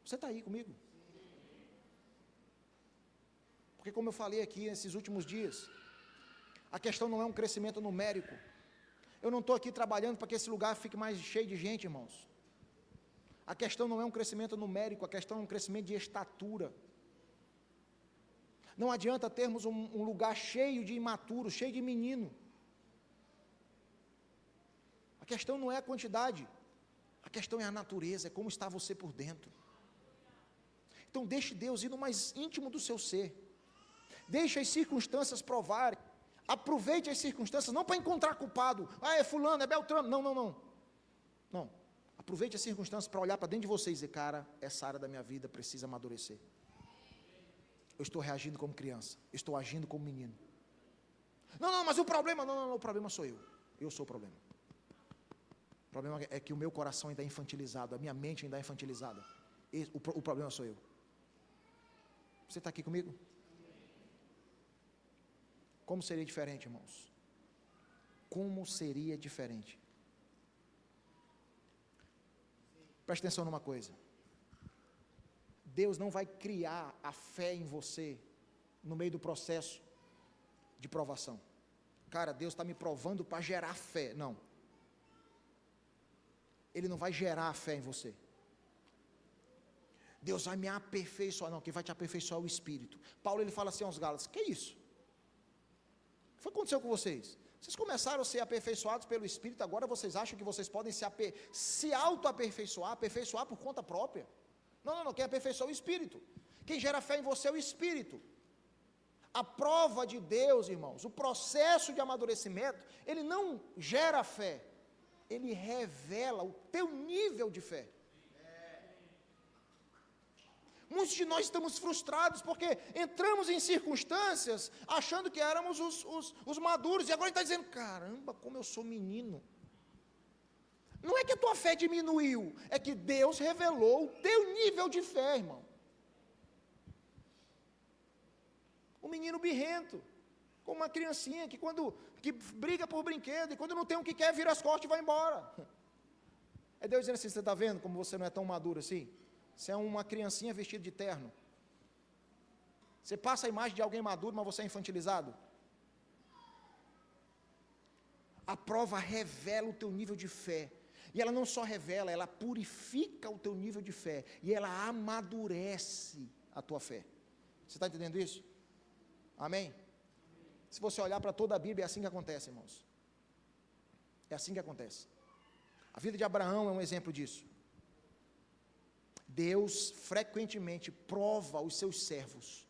Você está aí comigo? Porque como eu falei aqui nesses últimos dias, a questão não é um crescimento numérico. Eu não estou aqui trabalhando para que esse lugar fique mais cheio de gente, irmãos. A questão não é um crescimento numérico, a questão é um crescimento de estatura. Não adianta termos um lugar cheio de imaturos, cheio de menino. A questão não é a quantidade, a questão é a natureza, é como está você por dentro. Então deixe Deus ir no mais íntimo do seu ser. Deixe as circunstâncias provarem. Aproveite as circunstâncias, não para encontrar culpado. Ah, é fulano, é Beltrano. Não. Aproveite as circunstâncias para olhar para dentro de você e dizer: cara, essa área da minha vida precisa amadurecer. Eu estou reagindo como criança, eu estou agindo como menino. Não, mas o problema, o problema sou eu. Eu sou o problema. O problema é que o meu coração ainda é infantilizado, a minha mente ainda é infantilizada. O problema sou eu. Você está aqui comigo? Como seria diferente, irmãos? Como seria diferente? Preste atenção numa coisa. Deus não vai criar a fé em você no meio do processo de provação. Cara, Deus está me provando para gerar fé. Não. Ele não vai gerar a fé em você. Deus vai me aperfeiçoar. Não, quem vai te aperfeiçoar é o Espírito. Paulo ele fala assim aos Gálatas: que isso? O que aconteceu com vocês? Vocês começaram a ser aperfeiçoados pelo Espírito, agora vocês acham que vocês podem se auto-aperfeiçoar, aperfeiçoar por conta própria? Não, quem aperfeiçoa é o Espírito. Quem gera fé em você é o Espírito. A prova de Deus, irmãos, o processo de amadurecimento, ele não gera fé, ele revela o teu nível de fé. Muitos de nós estamos frustrados porque entramos em circunstâncias achando que éramos os maduros, e agora ele está dizendo, caramba, como eu sou menino. Não é que a tua fé diminuiu, é que Deus revelou o teu nível de fé, irmão. Um menino birrento, como uma criancinha que briga por brinquedo, e quando não tem o que quer, vira as costas e vai embora. É Deus dizendo assim, você está vendo como você não é tão maduro assim? Você é uma criancinha vestida de terno. Você passa a imagem de alguém maduro, mas você é infantilizado. A prova revela o teu nível de fé. E ela não só revela, ela purifica o teu nível de fé. E ela amadurece a tua fé. Você está entendendo isso? Amém? Se você olhar para toda a Bíblia, é assim que acontece, irmãos. É assim que acontece. A vida de Abraão é um exemplo disso. Deus frequentemente prova os seus servos,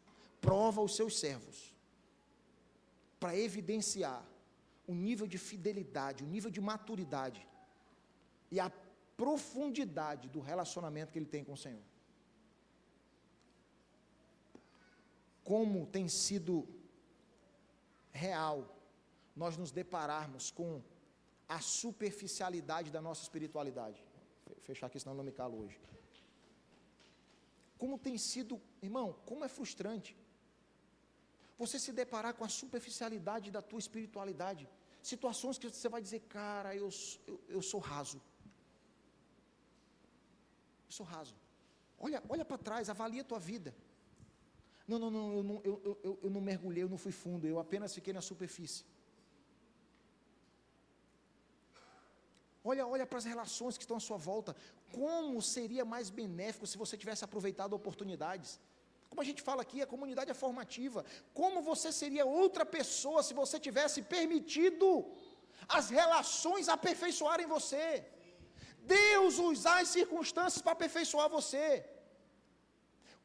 para evidenciar o nível de fidelidade, o nível de maturidade e a profundidade do relacionamento que ele tem com o Senhor. Como tem sido real nós nos depararmos com a superficialidade da nossa espiritualidade. Vou fechar aqui, senão eu não me calo hoje. Como tem sido, irmão, como é frustrante você se deparar com a superficialidade da tua espiritualidade, situações que você vai dizer, cara, eu sou raso, olha para trás, avalia a tua vida, eu não mergulhei, eu não fui fundo, eu apenas fiquei na superfície. Olha para as relações que estão à sua volta. Como seria mais benéfico se você tivesse aproveitado oportunidades? Como a gente fala aqui, a comunidade é formativa. Como você seria outra pessoa se você tivesse permitido as relações aperfeiçoarem você? Deus usar as circunstâncias para aperfeiçoar você.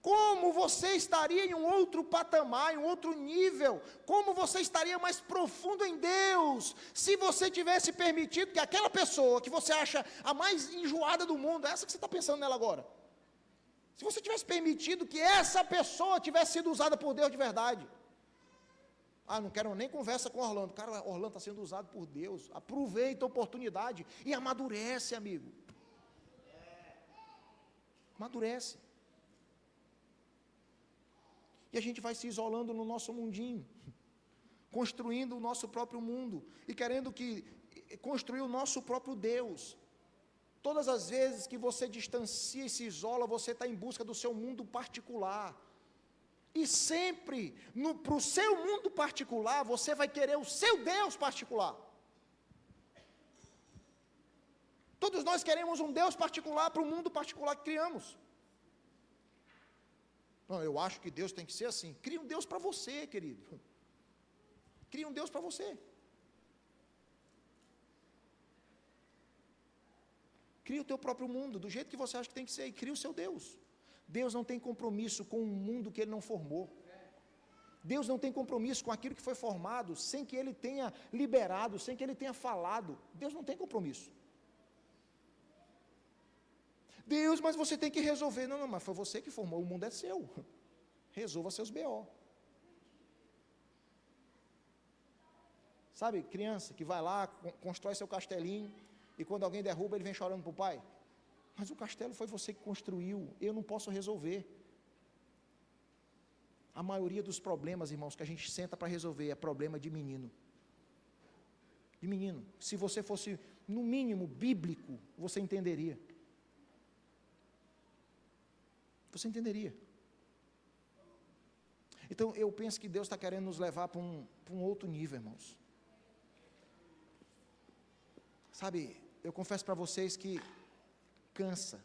Como você estaria em um outro patamar, em um outro nível? Como você estaria mais profundo em Deus, se você tivesse permitido que aquela pessoa que você acha a mais enjoada do mundo, essa que você está pensando nela agora, se você tivesse permitido que essa pessoa tivesse sido usada por Deus de verdade, não quero nem conversa com Orlando, cara, Orlando está sendo usado por Deus, aproveita a oportunidade e amadurece, amigo, amadurece. E a gente vai se isolando no nosso mundinho, construindo o nosso próprio mundo, e querendo construir o nosso próprio Deus. Todas as vezes que você distancia e se isola, você está em busca do seu mundo particular. E sempre, para o seu mundo particular, você vai querer o seu Deus particular. Todos nós queremos um Deus particular para o mundo particular que criamos. Não, eu acho que Deus tem que ser assim. Cria um Deus para você, querido. Cria um Deus para você. Cria o teu próprio mundo, do jeito que você acha que tem que ser, e cria o seu Deus. Deus não tem compromisso com um mundo que Ele não formou. Deus não tem compromisso com aquilo que foi formado, sem que Ele tenha liberado, sem que Ele tenha falado. Deus não tem compromisso. Deus, mas você tem que resolver. Não, mas foi você que formou, o mundo é seu. Resolva seus B.O. Sabe, criança que vai lá, constrói seu castelinho, e quando alguém derruba, ele vem chorando para o pai. Mas o castelo foi você que construiu, eu não posso resolver. A maioria dos problemas, irmãos, que a gente senta para resolver é problema de menino. De menino. Se você fosse, no mínimo, bíblico, você entenderia. Você entenderia. Então, eu penso que Deus está querendo nos levar para um outro nível, irmãos. Sabe, eu confesso para vocês que cansa,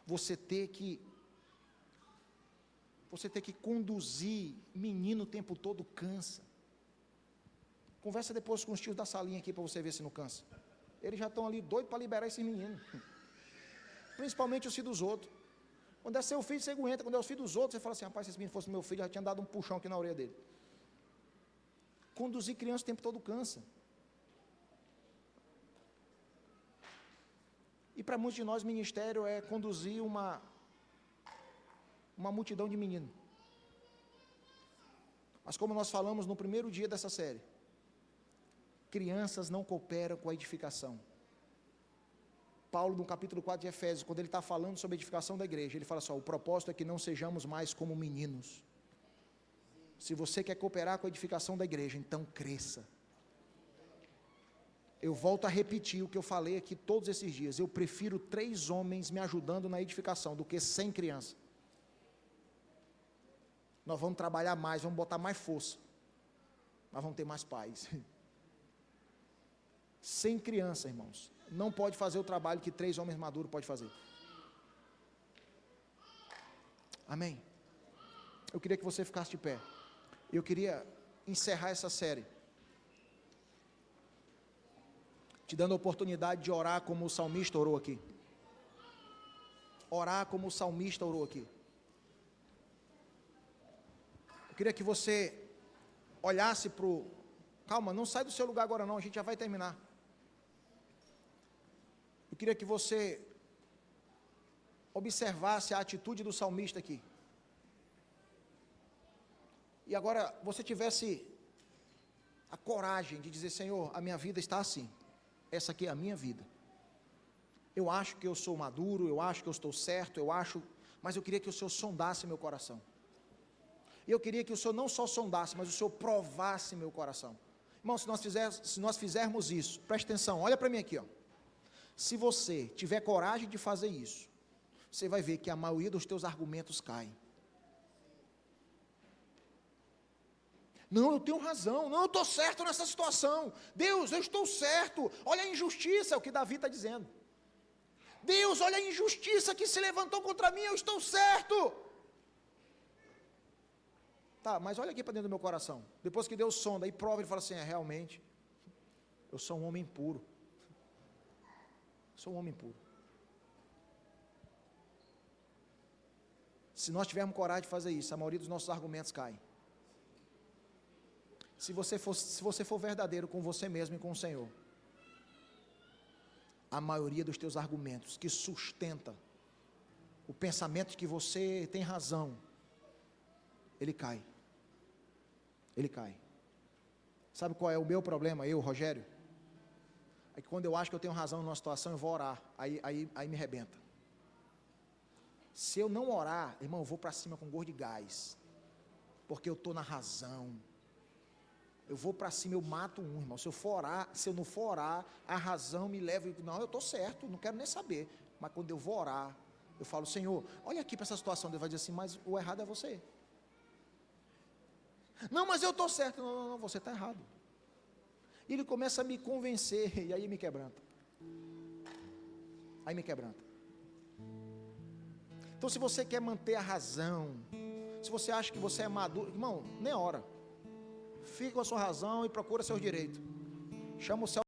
você ter que conduzir menino o tempo todo, cansa. Conversa depois com os tios da salinha aqui, para você ver se não cansa. Eles já estão ali doidos para liberar esses meninos. Principalmente os filhos dos outros. Quando é seu filho, você aguenta. Quando é os filhos dos outros, você fala assim, rapaz, se esse menino fosse meu filho, já tinha dado um puxão aqui na orelha dele. Conduzir criança o tempo todo cansa. E para muitos de nós, ministério é conduzir uma multidão de meninos. Mas como nós falamos no primeiro dia dessa série, crianças não cooperam com a edificação. Paulo, no capítulo 4 de Efésios, quando ele está falando sobre a edificação da igreja, ele fala assim, o propósito é que não sejamos mais como meninos. Se você quer cooperar com a edificação da igreja, então cresça. Eu volto a repetir o que eu falei aqui todos esses dias, eu prefiro 3 homens me ajudando na edificação, do que 100 crianças. Nós vamos trabalhar mais, vamos botar mais força, nós vamos ter mais paz. 100 crianças, irmãos, não pode fazer o trabalho que 3 homens maduros podem fazer. Amém? Eu queria que você ficasse de pé. Eu queria encerrar essa série te dando a oportunidade de orar como o salmista orou aqui. Orar como o salmista orou aqui. Eu queria que você olhasse para o... Calma, não sai do seu lugar agora não, a gente já vai terminar. Eu queria que você observasse a atitude do salmista aqui. E agora você tivesse a coragem de dizer, Senhor, a minha vida está assim. Essa aqui é a minha vida. Eu acho que eu sou maduro, eu acho que eu estou certo, mas eu queria que o Senhor sondasse meu coração. E eu queria que o Senhor não só sondasse, mas o Senhor provasse meu coração. Irmão, se nós fizermos isso, preste atenção, olha para mim aqui, ó. Se você tiver coragem de fazer isso, você vai ver que a maioria dos teus argumentos caem. Não, eu tenho razão, não, eu estou certo nessa situação. Deus, eu estou certo. Olha a injustiça, é o que Davi está dizendo. Deus, olha a injustiça que se levantou contra mim, eu estou certo. Tá, mas olha aqui para dentro do meu coração. Depois que Deus sonda e prova, ele fala assim, realmente, eu sou um homem puro. Sou um homem puro. Se nós tivermos coragem de fazer isso, a maioria dos nossos argumentos cai. Se você for verdadeiro com você mesmo e com o Senhor, a maioria dos teus argumentos que sustenta o pensamento de que você tem razão, ele cai. Ele cai. Sabe qual é o meu problema, eu, Rogério? É que quando eu acho que eu tenho razão numa situação, eu vou orar, aí me arrebenta. Se eu não orar, irmão, eu vou para cima com gosto de gás, porque eu estou na razão. Eu vou para cima, eu mato um, irmão. Se eu não for orar, a razão me leva, não, eu estou certo, não quero nem saber. Mas quando eu vou orar, eu falo, Senhor, olha aqui para essa situação. Deus vai dizer assim, mas o errado é você. Não, mas eu estou certo. Não, você está errado. E ele começa a me convencer, e aí me quebranta. Aí me quebranta. Então, se você quer manter a razão, se você acha que você é maduro, irmão, nem ora. Fica com a sua razão e procura seus direitos. Chama o céu.